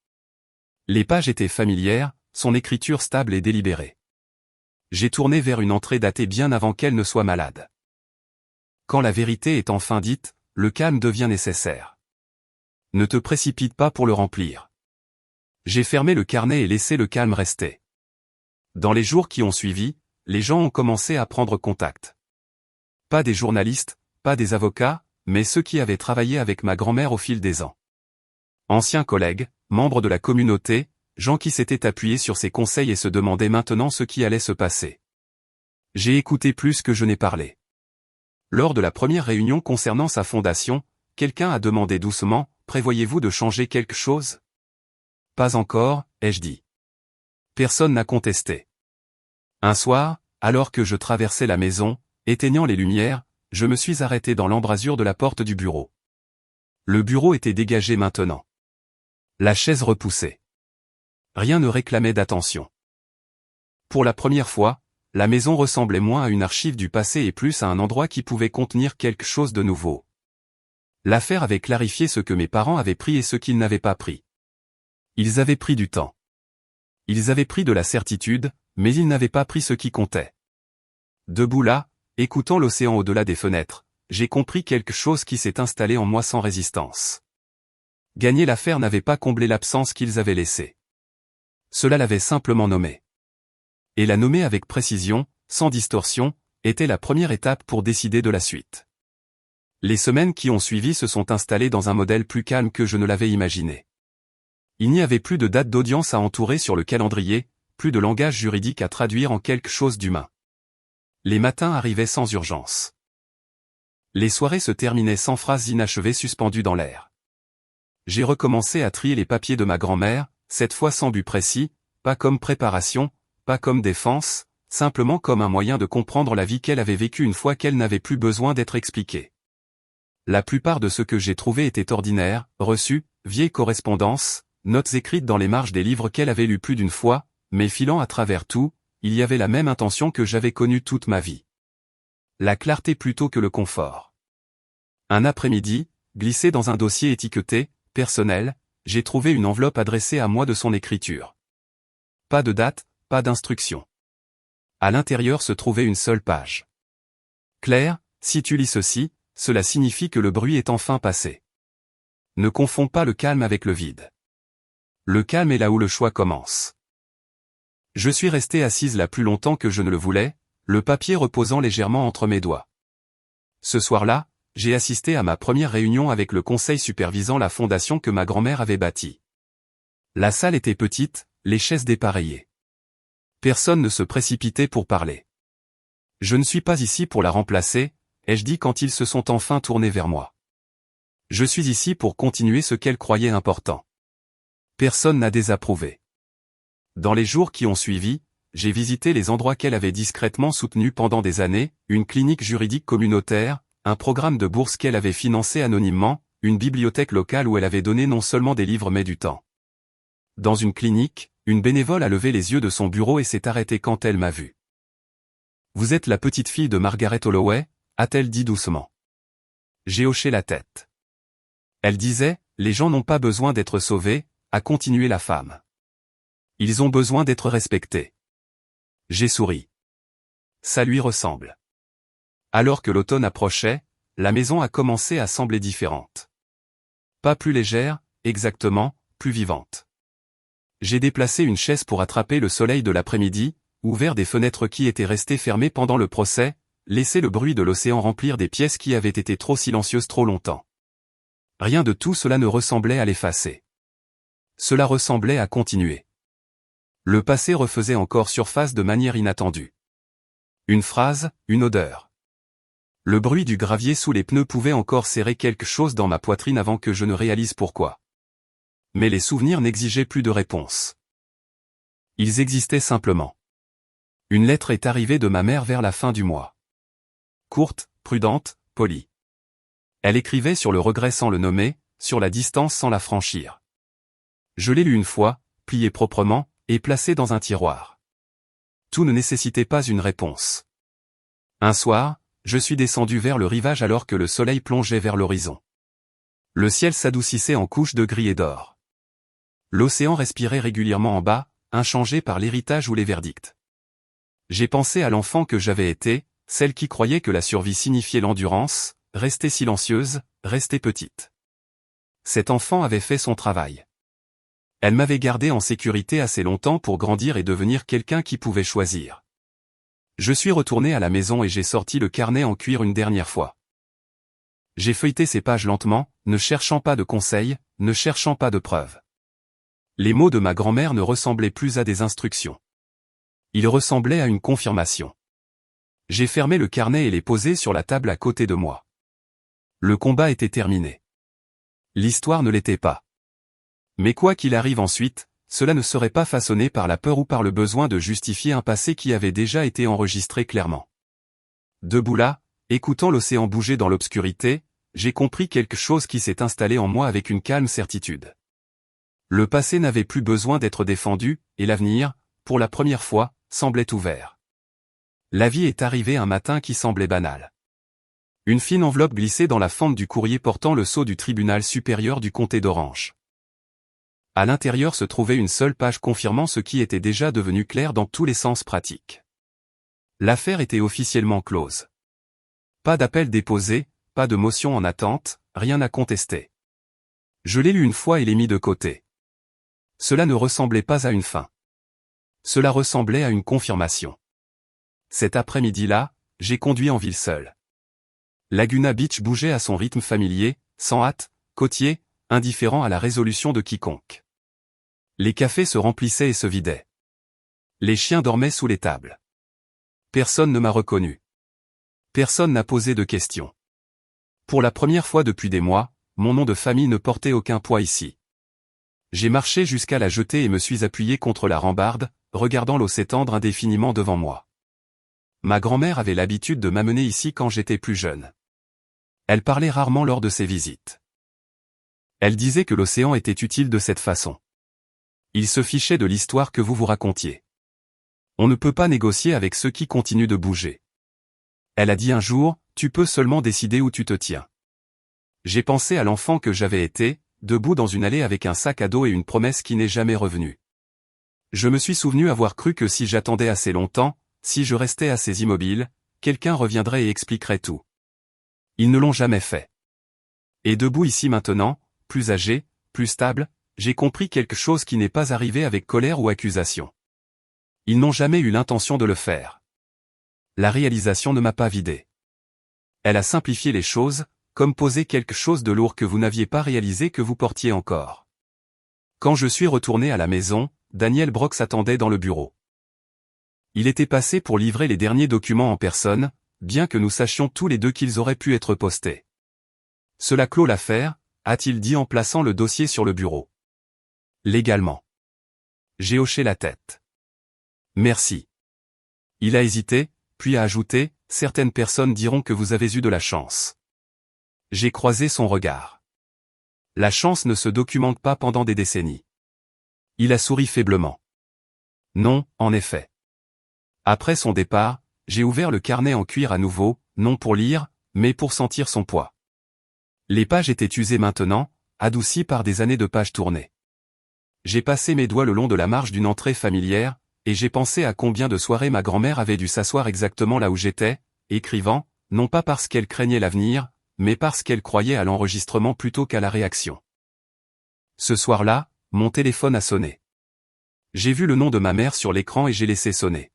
Les pages étaient familières, son écriture stable et délibérée. J'ai tourné vers une entrée datée bien avant qu'elle ne soit malade. quand la vérité est enfin dite, le calme devient nécessaire. Ne te précipite pas pour le remplir. J'ai fermé le carnet et laissé le calme rester. Dans les jours qui ont suivi, les gens ont commencé à prendre contact. Pas des journalistes, pas des avocats, mais ceux qui avaient travaillé avec ma grand-mère au fil des ans. Anciens collègues, membres de la communauté, gens qui s'étaient appuyés sur ses conseils et se demandaient maintenant ce qui allait se passer. J'ai écouté plus que je n'ai parlé. Lors de la première réunion concernant sa fondation, quelqu'un a demandé doucement, « Prévoyez-vous de changer quelque chose ?» « Pas encore, » ai-je dit. Personne n'a contesté. Un soir, alors que je traversais la maison, éteignant les lumières, je me suis arrêté dans l'embrasure de la porte du bureau. Le bureau était dégagé maintenant. La chaise repoussée. Rien ne réclamait d'attention. Pour la première fois, la maison ressemblait moins à une archive du passé et plus à un endroit qui pouvait contenir quelque chose de nouveau. L'affaire avait clarifié ce que mes parents avaient pris et ce qu'ils n'avaient pas pris. Ils avaient pris du temps. Ils avaient pris de la certitude, mais ils n'avaient pas pris ce qui comptait. Debout là, écoutant l'océan au-delà des fenêtres, j'ai compris quelque chose qui s'est installé en moi sans résistance. Gagner l'affaire n'avait pas comblé l'absence qu'ils avaient laissée. Cela l'avait simplement nommée. Et la nommer avec précision, sans distorsion, était la première étape pour décider de la suite. Les semaines qui ont suivi se sont installées dans un modèle plus calme que je ne l'avais imaginé. Il n'y avait plus de date d'audience à entourer sur le calendrier, plus de langage juridique à traduire en quelque chose d'humain. Les matins arrivaient sans urgence. Les soirées se terminaient sans phrases inachevées suspendues dans l'air. J'ai recommencé à trier les papiers de ma grand-mère, cette fois sans but précis, pas comme préparation, pas comme défense, simplement comme un moyen de comprendre la vie qu'elle avait vécue une fois qu'elle n'avait plus besoin d'être expliquée. La plupart de ce que j'ai trouvé était ordinaire, reçu, vieilles correspondances, notes écrites dans les marges des livres qu'elle avait lus plus d'une fois, mais filant à travers tout, il y avait la même intention que j'avais connue toute ma vie. La clarté plutôt que le confort. Un après-midi, glissé dans un dossier étiqueté « personnel », j'ai trouvé une enveloppe adressée à moi de son écriture. Pas de date, pas d'instruction. À l'intérieur se trouvait une seule page. Claire, si tu lis ceci, cela signifie que le bruit est enfin passé. Ne confonds pas le calme avec le vide. Le calme est là où le choix commence. Je suis resté assise là plus longtemps que je ne le voulais, le papier reposant légèrement entre mes doigts. Ce soir-là, j'ai assisté à ma première réunion avec le conseil supervisant la fondation que ma grand-mère avait bâtie. La salle était petite, les chaises dépareillées. Personne ne se précipitait pour parler. Je ne suis pas ici pour la remplacer, ai-je dit quand ils se sont enfin tournés vers moi. Je suis ici pour continuer ce qu'elle croyait important. Personne n'a désapprouvé. Dans les jours qui ont suivi, j'ai visité les endroits qu'elle avait discrètement soutenus pendant des années, une clinique juridique communautaire, un programme de bourse qu'elle avait financé anonymement, une bibliothèque locale où elle avait donné non seulement des livres mais du temps. Dans une clinique, une bénévole a levé les yeux de son bureau et s'est arrêtée quand elle m'a vu. « Vous êtes la petite fille de Margaret Holloway ?» a-t-elle dit doucement. J'ai hoché la tête. Elle disait, « Les gens n'ont pas besoin d'être sauvés », a continué la femme. Ils ont besoin d'être respectés. J'ai souri. Ça lui ressemble. Alors que l'automne approchait, la maison a commencé à sembler différente. Pas plus légère, exactement, plus vivante. J'ai déplacé une chaise pour attraper le soleil de l'après-midi, ouvert des fenêtres qui étaient restées fermées pendant le procès, laissé le bruit de l'océan remplir des pièces qui avaient été trop silencieuses trop longtemps. Rien de tout cela ne ressemblait à l'effacer. Cela ressemblait à continuer. Le passé refaisait encore surface de manière inattendue. Une phrase, une odeur. Le bruit du gravier sous les pneus pouvait encore serrer quelque chose dans ma poitrine avant que je ne réalise pourquoi. Mais les souvenirs n'exigeaient plus de réponse. Ils existaient simplement. Une lettre est arrivée de ma mère vers la fin du mois. Courte, prudente, polie. Elle écrivait sur le regret sans le nommer, sur la distance sans la franchir. Je l'ai lu une fois, plié proprement, et placé dans un tiroir. Tout ne nécessitait pas une réponse. Un soir, je suis descendu vers le rivage alors que le soleil plongeait vers l'horizon. Le ciel s'adoucissait en couches de gris et d'or. L'océan respirait régulièrement en bas, inchangé par l'héritage ou les verdicts. J'ai pensé à l'enfant que j'avais été, celle qui croyait que la survie signifiait l'endurance, restait silencieuse, restait petite. Cet enfant avait fait son travail. Elle m'avait gardé en sécurité assez longtemps pour grandir et devenir quelqu'un qui pouvait choisir. Je suis retourné à la maison et j'ai sorti le carnet en cuir une dernière fois. J'ai feuilleté ces pages lentement, ne cherchant pas de conseils, ne cherchant pas de preuves. Les mots de ma grand-mère ne ressemblaient plus à des instructions. Ils ressemblaient à une confirmation. J'ai fermé le carnet et l'ai posé sur la table à côté de moi. Le combat était terminé. L'histoire ne l'était pas. Mais quoi qu'il arrive ensuite, cela ne serait pas façonné par la peur ou par le besoin de justifier un passé qui avait déjà été enregistré clairement. Debout là, écoutant l'océan bouger dans l'obscurité, j'ai compris quelque chose qui s'est installé en moi avec une calme certitude. Le passé n'avait plus besoin d'être défendu, et l'avenir, pour la première fois, semblait ouvert. La vie est arrivée un matin qui semblait banal. Une fine enveloppe glissait dans la fente du courrier portant le sceau du tribunal supérieur du comté d'Orange. À l'intérieur se trouvait une seule page confirmant ce qui était déjà devenu clair dans tous les sens pratiques. L'affaire était officiellement close. Pas d'appel déposé, pas de motion en attente, rien à contester. Je l'ai lu une fois et l'ai mis de côté. Cela ne ressemblait pas à une fin. Cela ressemblait à une confirmation. Cet après-midi-là, j'ai conduit en ville seul. Laguna Beach bougeait à son rythme familier, sans hâte, côtier, indifférent à la résolution de quiconque. Les cafés se remplissaient et se vidaient. Les chiens dormaient sous les tables. Personne ne m'a reconnu. Personne n'a posé de questions. Pour la première fois depuis des mois, mon nom de famille ne portait aucun poids ici. J'ai marché jusqu'à la jetée et me suis appuyé contre la rambarde, regardant l'eau s'étendre indéfiniment devant moi. Ma grand-mère avait l'habitude de m'amener ici quand j'étais plus jeune. Elle parlait rarement lors de ses visites. Elle disait que l'océan était utile de cette façon. Il se fichait de l'histoire que vous vous racontiez. On ne peut pas négocier avec ceux qui continuent de bouger. Elle a dit un jour, tu peux seulement décider où tu te tiens. J'ai pensé à l'enfant que j'avais été, debout dans une allée avec un sac à dos et une promesse qui n'est jamais revenue. Je me suis souvenu avoir cru que si j'attendais assez longtemps, si je restais assez immobile, quelqu'un reviendrait et expliquerait tout. Ils ne l'ont jamais fait. Et debout ici maintenant, plus âgé, plus stable, j'ai compris quelque chose qui n'est pas arrivé avec colère ou accusation. Ils n'ont jamais eu l'intention de le faire. La réalisation ne m'a pas vidé. Elle a simplifié les choses, comme poser quelque chose de lourd que vous n'aviez pas réalisé que vous portiez encore. Quand je suis retourné à la maison, Daniel Brox attendait dans le bureau. Il était passé pour livrer les derniers documents en personne, bien que nous sachions tous les deux qu'ils auraient pu être postés. Cela clôt l'affaire, a-t-il dit en plaçant le dossier sur le bureau. Légalement. J'ai hoché la tête. Merci. Il a hésité, puis a ajouté, certaines personnes diront que vous avez eu de la chance. J'ai croisé son regard. La chance ne se documente pas pendant des décennies. Il a souri faiblement. Non, en effet. Après son départ, j'ai ouvert le carnet en cuir à nouveau, non pour lire, mais pour sentir son poids. Les pages étaient usées maintenant, adoucies par des années de pages tournées. J'ai passé mes doigts le long de la marge d'une entrée familière, et j'ai pensé à combien de soirées ma grand-mère avait dû s'asseoir exactement là où j'étais, écrivant, non pas parce qu'elle craignait l'avenir, mais parce qu'elle croyait à l'enregistrement plutôt qu'à la réaction. Ce soir-là, mon téléphone a sonné. J'ai vu le nom de ma mère sur l'écran et j'ai laissé sonner.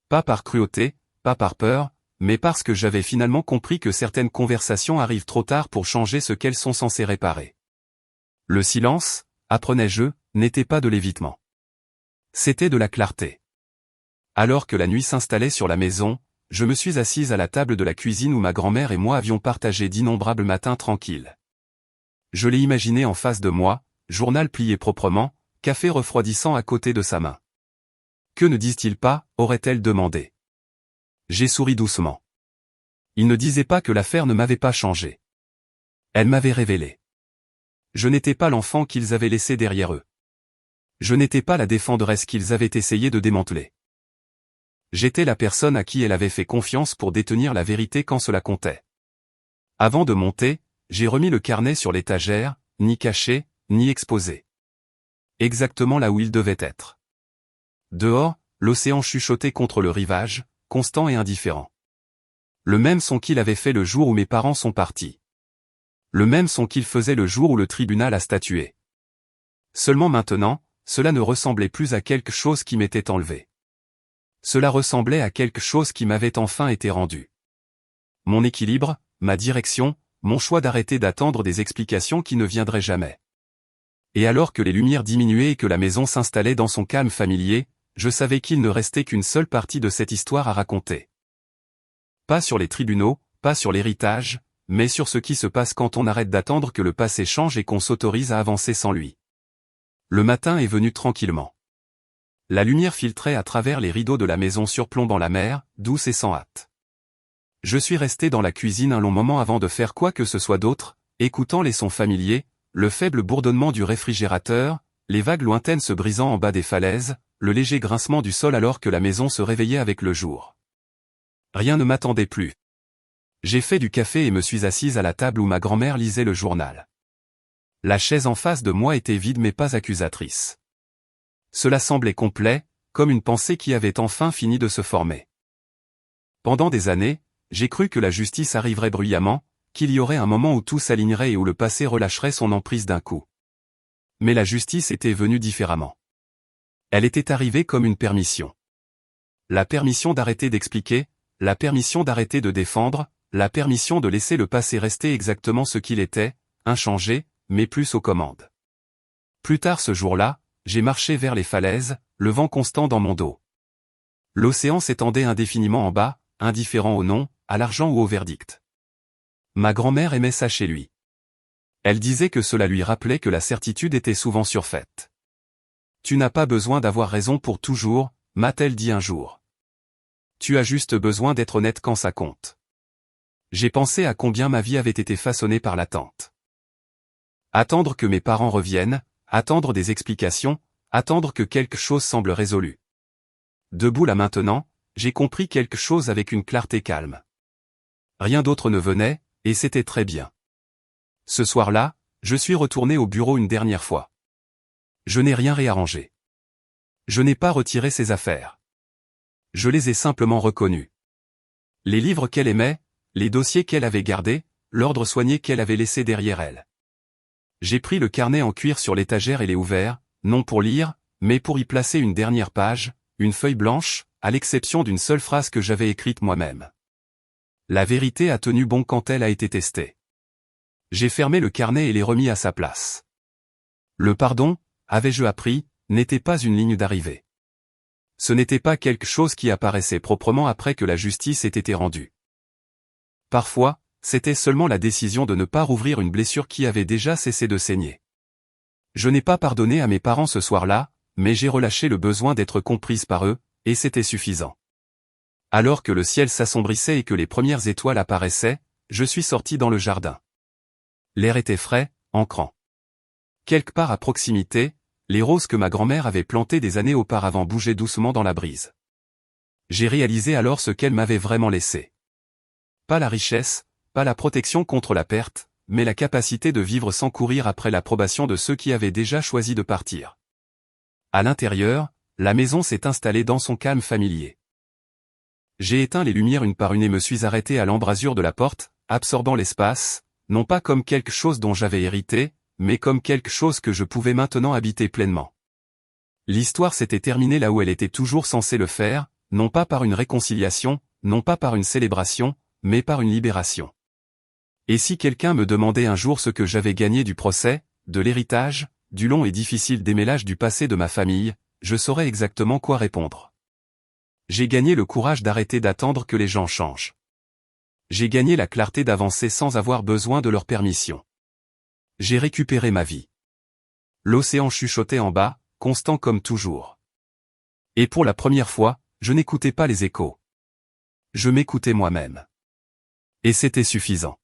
Pas par cruauté, pas par peur, mais parce que j'avais finalement compris que certaines conversations arrivent trop tard pour changer ce qu'elles sont censées réparer. Le silence, apprenais-je, n'était pas de l'évitement. C'était de la clarté. Alors que la nuit s'installait sur la maison, je me suis assise à la table de la cuisine où ma grand-mère et moi avions partagé d'innombrables matins tranquilles. Je l'ai imaginé en face de moi, journal plié proprement, café refroidissant à côté de sa main. Que ne disent-ils pas, aurait-elle demandé. J'ai souri doucement. Ils ne disaient pas que l'affaire ne m'avait pas changé. Elle m'avait révélé. Je n'étais pas l'enfant qu'ils avaient laissé derrière eux. Je n'étais pas la défenderesse qu'ils avaient essayé de démanteler. J'étais la personne à qui elle avait fait confiance pour détenir la vérité quand cela comptait. Avant de monter, j'ai remis le carnet sur l'étagère, ni caché, ni exposé. Exactement là où il devait être. Dehors, l'océan chuchotait contre le rivage, constant et indifférent. Le même son qu'il avait fait le jour où mes parents sont partis. Le même son qu'il faisait le jour où le tribunal a statué. Seulement maintenant, cela ne ressemblait plus à quelque chose qui m'était enlevé. Cela ressemblait à quelque chose qui m'avait enfin été rendu. Mon équilibre, ma direction, mon choix d'arrêter d'attendre des explications qui ne viendraient jamais. Et alors que les lumières diminuaient et que la maison s'installait dans son calme familier, je savais qu'il ne restait qu'une seule partie de cette histoire à raconter. Pas sur les tribunaux, pas sur l'héritage, mais sur ce qui se passe quand on arrête d'attendre que le passé change et qu'on s'autorise à avancer sans lui. Le matin est venu tranquillement. La lumière filtrait à travers les rideaux de la maison surplombant la mer, douce et sans hâte. Je suis resté dans la cuisine un long moment avant de faire quoi que ce soit d'autre, écoutant les sons familiers, le faible bourdonnement du réfrigérateur, les vagues lointaines se brisant en bas des falaises, le léger grincement du sol alors que la maison se réveillait avec le jour. Rien ne m'attendait plus. J'ai fait du café et me suis assise à la table où ma grand-mère lisait le journal. La chaise en face de moi était vide mais pas accusatrice. Cela semblait complet, comme une pensée qui avait enfin fini de se former. Pendant des années, j'ai cru que la justice arriverait bruyamment, qu'il y aurait un moment où tout s'alignerait et où le passé relâcherait son emprise d'un coup. Mais la justice était venue différemment. Elle était arrivée comme une permission. La permission d'arrêter d'expliquer, la permission d'arrêter de défendre, la permission de laisser le passé rester exactement ce qu'il était, inchangé, mais plus aux commandes. Plus tard ce jour-là, j'ai marché vers les falaises, le vent constant dans mon dos. L'océan s'étendait indéfiniment en bas, indifférent au nom, à l'argent ou au verdict. Ma grand-mère aimait ça chez lui. Elle disait que cela lui rappelait que la certitude était souvent surfaite. Tu n'as pas besoin d'avoir raison pour toujours, m'a-t-elle dit un jour. Tu as juste besoin d'être honnête quand ça compte. J'ai pensé à combien ma vie avait été façonnée par l'attente. Attendre que mes parents reviennent, attendre des explications, attendre que quelque chose semble résolu. Debout là maintenant, j'ai compris quelque chose avec une clarté calme. Rien d'autre ne venait, et c'était très bien. Ce soir-là, je suis retourné au bureau une dernière fois. Je n'ai rien réarrangé. Je n'ai pas retiré ses affaires. Je les ai simplement reconnus. Les livres qu'elle aimait, les dossiers qu'elle avait gardés, l'ordre soigné qu'elle avait laissé derrière elle. J'ai pris le carnet en cuir sur l'étagère et l'ai ouvert, non pour lire, mais pour y placer une dernière page, une feuille blanche, à l'exception d'une seule phrase que j'avais écrite moi-même. La vérité a tenu bon quand elle a été testée. J'ai fermé le carnet et l'ai remis à sa place. Le pardon, avais-je appris, n'était pas une ligne d'arrivée. Ce n'était pas quelque chose qui apparaissait proprement après que la justice ait été rendue. Parfois, c'était seulement la décision de ne pas rouvrir une blessure qui avait déjà cessé de saigner. Je n'ai pas pardonné à mes parents ce soir-là, mais j'ai relâché le besoin d'être comprise par eux, et c'était suffisant. Alors que le ciel s'assombrissait et que les premières étoiles apparaissaient, je suis sorti dans le jardin. L'air était frais, ancrant. Quelque part à proximité, les roses que ma grand-mère avait plantées des années auparavant bougeaient doucement dans la brise. J'ai réalisé alors ce qu'elle m'avait vraiment laissé. Pas la richesse, pas la protection contre la perte, mais la capacité de vivre sans courir après l'approbation de ceux qui avaient déjà choisi de partir. À l'intérieur, la maison s'est installée dans son calme familier. J'ai éteint les lumières une par une et me suis arrêté à l'embrasure de la porte, absorbant l'espace, non pas comme quelque chose dont j'avais hérité, mais comme quelque chose que je pouvais maintenant habiter pleinement. L'histoire s'était terminée là où elle était toujours censée le faire, non pas par une réconciliation, non pas par une célébration, mais par une libération. Et si quelqu'un me demandait un jour ce que j'avais gagné du procès, de l'héritage, du long et difficile démêlage du passé de ma famille, je saurais exactement quoi répondre. J'ai gagné le courage d'arrêter d'attendre que les gens changent. J'ai gagné la clarté d'avancer sans avoir besoin de leur permission. J'ai récupéré ma vie. L'océan chuchotait en bas, constant comme toujours. Et pour la première fois, je n'écoutais pas les échos. Je m'écoutais moi-même. Et c'était suffisant.